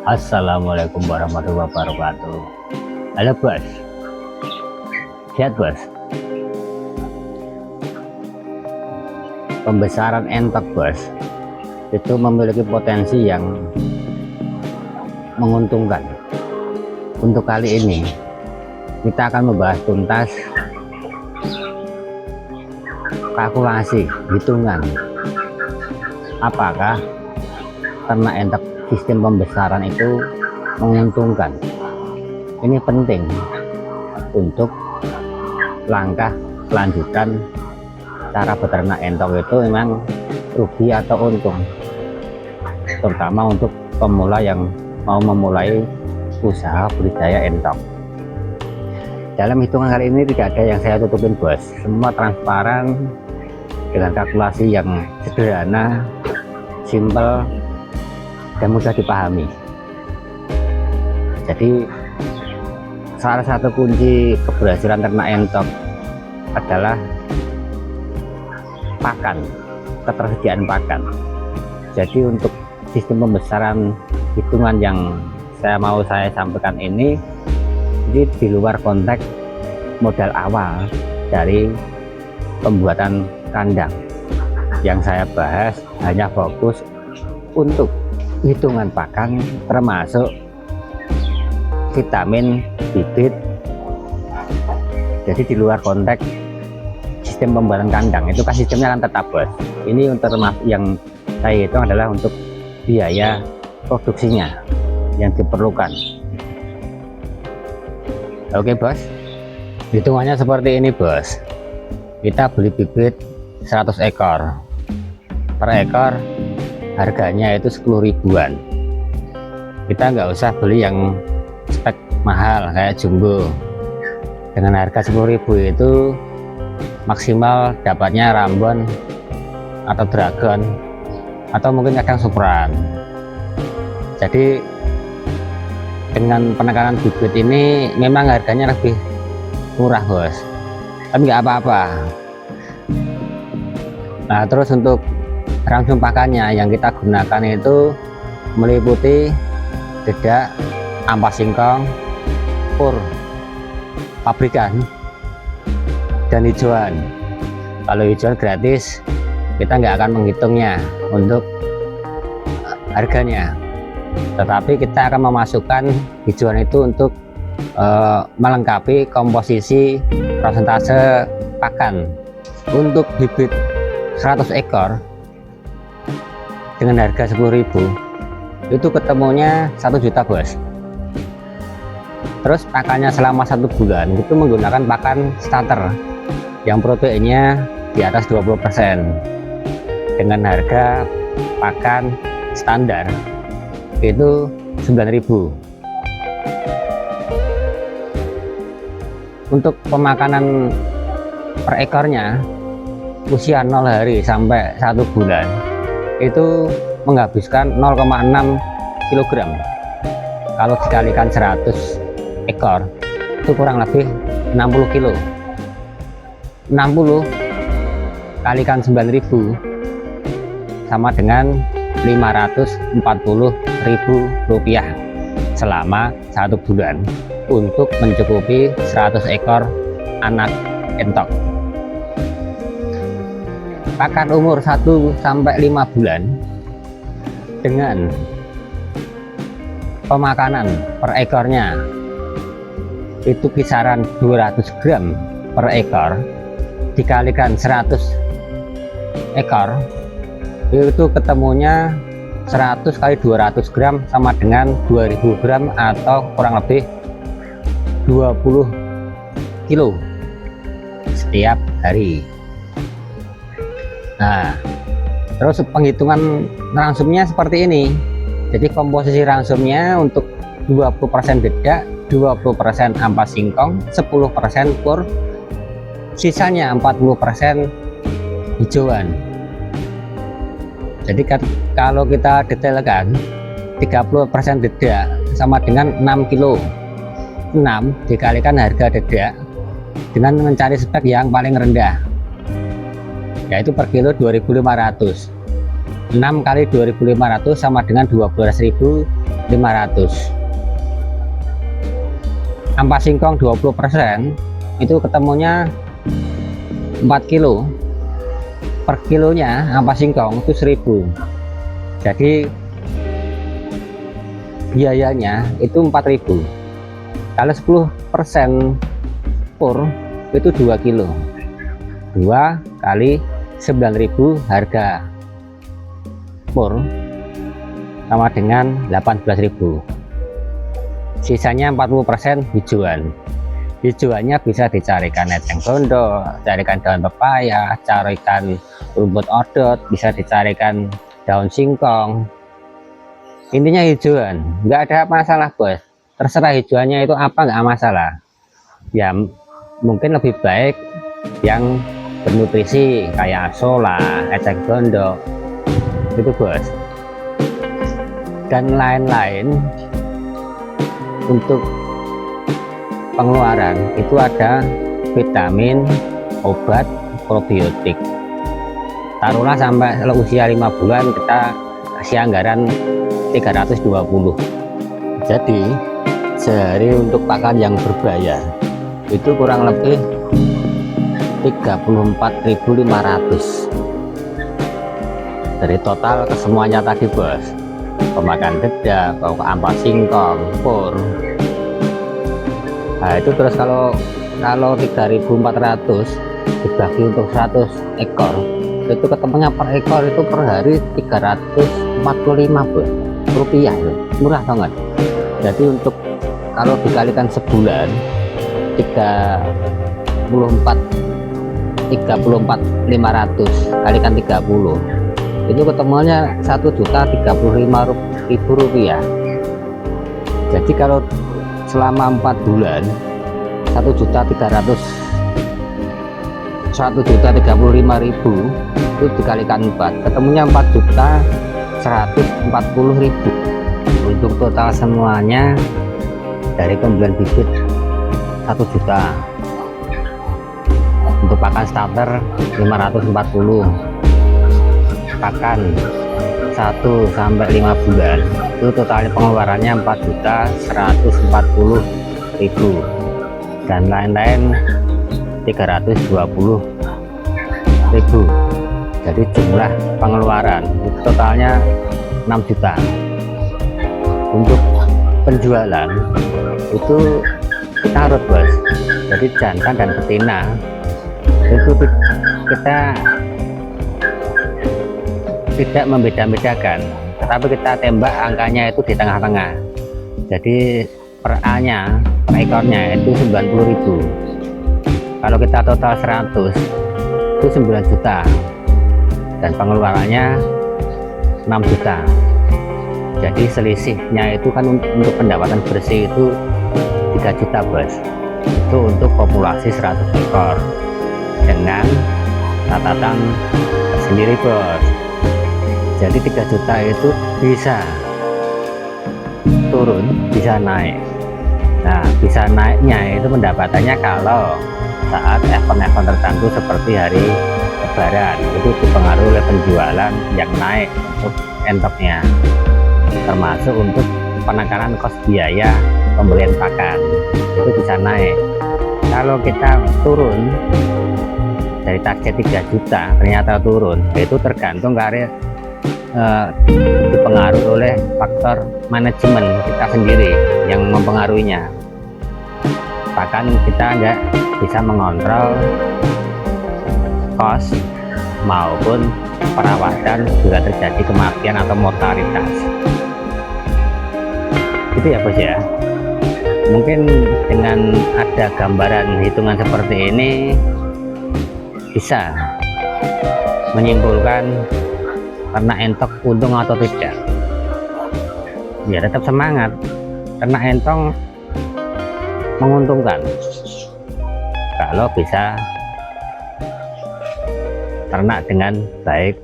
Assalamualaikum warahmatullahi wabarakatuh. Halo bos, lihat bos, pembesaran entok bos itu memiliki potensi yang menguntungkan. Untuk kali ini kita akan membahas tuntas kalkulasi hitungan apakah ternak entok sistem pembesaran itu menguntungkan. Ini penting untuk langkah lanjutan cara beternak entok itu memang rugi atau untung, terutama untuk pemula yang mau memulai usaha budidaya entok. Dalam hitungan kali ini tidak ada yang saya tutupin bos, semua transparan dengan kalkulasi yang sederhana, simple, dan mudah dipahami. Jadi salah satu kunci keberhasilan ternak entok adalah pakan, ketersediaan pakan. Jadi untuk sistem pembesaran hitungan yang saya sampaikan ini di luar konteks modal awal dari pembuatan kandang. Yang saya bahas hanya fokus untuk hitungan pakan, termasuk vitamin, bibit. Jadi di luar konteks sistem pembuatan kandang itu kan sistemnya kan tetap bos. Ini untuk yang saya hitung adalah untuk biaya produksinya yang diperlukan. Oke bos, hitungannya seperti ini bos. Kita beli bibit 100 ekor, per ekor harganya itu 10 ribuan. Kita nggak usah beli yang spek mahal kayak jumbo. Dengan harga 10.000 itu maksimal dapatnya Rambon atau Dragon atau mungkin kadang Supran. Jadi dengan penekanan bibit ini memang harganya lebih murah bos, tapi nggak apa-apa. Nah terus untuk rangsum pakannya yang kita gunakan itu meliputi dedak, ampas singkong, pur pabrikan, dan hijauan. Kalau hijauan gratis, kita nggak akan menghitungnya untuk harganya, tetapi kita akan memasukkan hijauan itu untuk melengkapi komposisi persentase pakan. Untuk bibit 100 ekor dengan harga 10.000 itu ketemunya 1 juta bos. Terus pakannya selama 1 bulan itu menggunakan pakan starter yang proteinnya di atas 20%, dengan harga pakan standar itu 9.000. Untuk pemakanan per ekornya usia 0 hari sampai 1 bulan itu menghabiskan 0,6 kg. Kalau dikalikan 100 ekor itu kurang lebih 60 kilo. 60 kalikan 9.000 sama dengan 540.000 rupiah selama 1 bulan untuk mencukupi 100 ekor anak entok. Pakan umur 1 sampai 5 bulan dengan pemakanan per ekornya itu kisaran 200 gram per ekor dikalikan 100 ekor itu ketemunya 100 kali 200 gram sama dengan 2000 gram atau kurang lebih 20 kilo setiap hari. Nah terus penghitungan rangsumnya seperti ini. Jadi komposisi rangsumnya untuk 20% dedak, 20% ampas singkong, 10% pur, sisanya 40% hijauan. Jadi kalau kita detailkan 30% dedak sama dengan 6 kilo. 6 dikalikan harga dedak dengan mencari spek yang paling rendah, yaitu per kilo 2.500. 6 kali 2.500 sama dengan 12.000 Ampas singkong 20% itu ketemunya 4 kilo. Per kilonya ampas singkong itu 1000. Jadi biayanya itu 4000. Kalau 10% pur itu 2 kilo. 2 kali 9.000 harga pur sama dengan 18.000. Sisanya 40% hijauan. Hijauannya bisa dicarikan eceng gondok, carikan daun pepaya, carikan rumput odot, bisa dicarikan daun singkong. Intinya hijauan, nggak ada masalah bos. Terserah hijauannya itu apa, nggak masalah. Ya mungkin lebih baik yang bernutrisi kayak sola, eceng gondok itu bos, dan lain-lain. Untuk pengeluaran itu ada vitamin, obat, probiotik. Taruhlah sampai usia 5 bulan kita kasih anggaran 320. Jadi sehari untuk pakan yang berbayar itu kurang lebih 34.500 dari total kesemuanya tadi bos. Pemakan dedak, ampas singkong, pur. Nah itu terus kalau 3.400 dibagi untuk 100 ekor itu ketemunya per ekor itu per hari 345 bos rupiah itu. Murah banget. Jadi untuk kalau dikalikan sebulan 34.500 kalikan 30 itu ketemuannya 1.035.000 rupiah. Jadi kalau selama 4 bulan 1.035.000 itu dikalikan 4 ketemunya 4.140.000. Untuk total semuanya dari pembelian bibit 1 juta, untuk pakan starter 540, pakan 1 sampai 5 bulan itu totalnya pengeluarannya 4.140.000 dan lain-lain 320.000. Jadi jumlah pengeluaran itu totalnya 6 juta. Untuk penjualan itu kita harus bos, jadi jantan dan betina itu kita tidak membeda-bedakan, tetapi kita tembak angkanya itu di tengah-tengah. Jadi per A-nya, per ekornya itu 90.000. Kalau kita total 100 itu 9 juta dan pengeluarannya 6 juta. Jadi selisihnya itu kan untuk pendapatan bersih itu 3 juta bos. Itu untuk populasi 100 ekor dengan catatan sendiri bos. Jadi 3 juta itu bisa turun, bisa naik. Nah bisa naiknya itu pendapatannya kalau saat event-event tertentu seperti hari Lebaran itu dipengaruhi oleh penjualan yang naik untuk entoknya, termasuk untuk penekanan kos biaya pembelian pakan itu bisa naik. Kalau kita turun dari target 3 juta ternyata turun, itu tergantung karena dipengaruhi oleh faktor manajemen kita sendiri yang mempengaruhinya. Bahkan kita nggak bisa mengontrol kos maupun perawatan jika terjadi kematian atau mortalitas. Itu ya bos ya. Mungkin dengan ada gambaran hitungan seperti ini bisa menyimpulkan karena entok untung atau tidak. Ya tetap semangat, karena entong menguntungkan kalau bisa ternak dengan baik.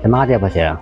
Semangat ya bos ya.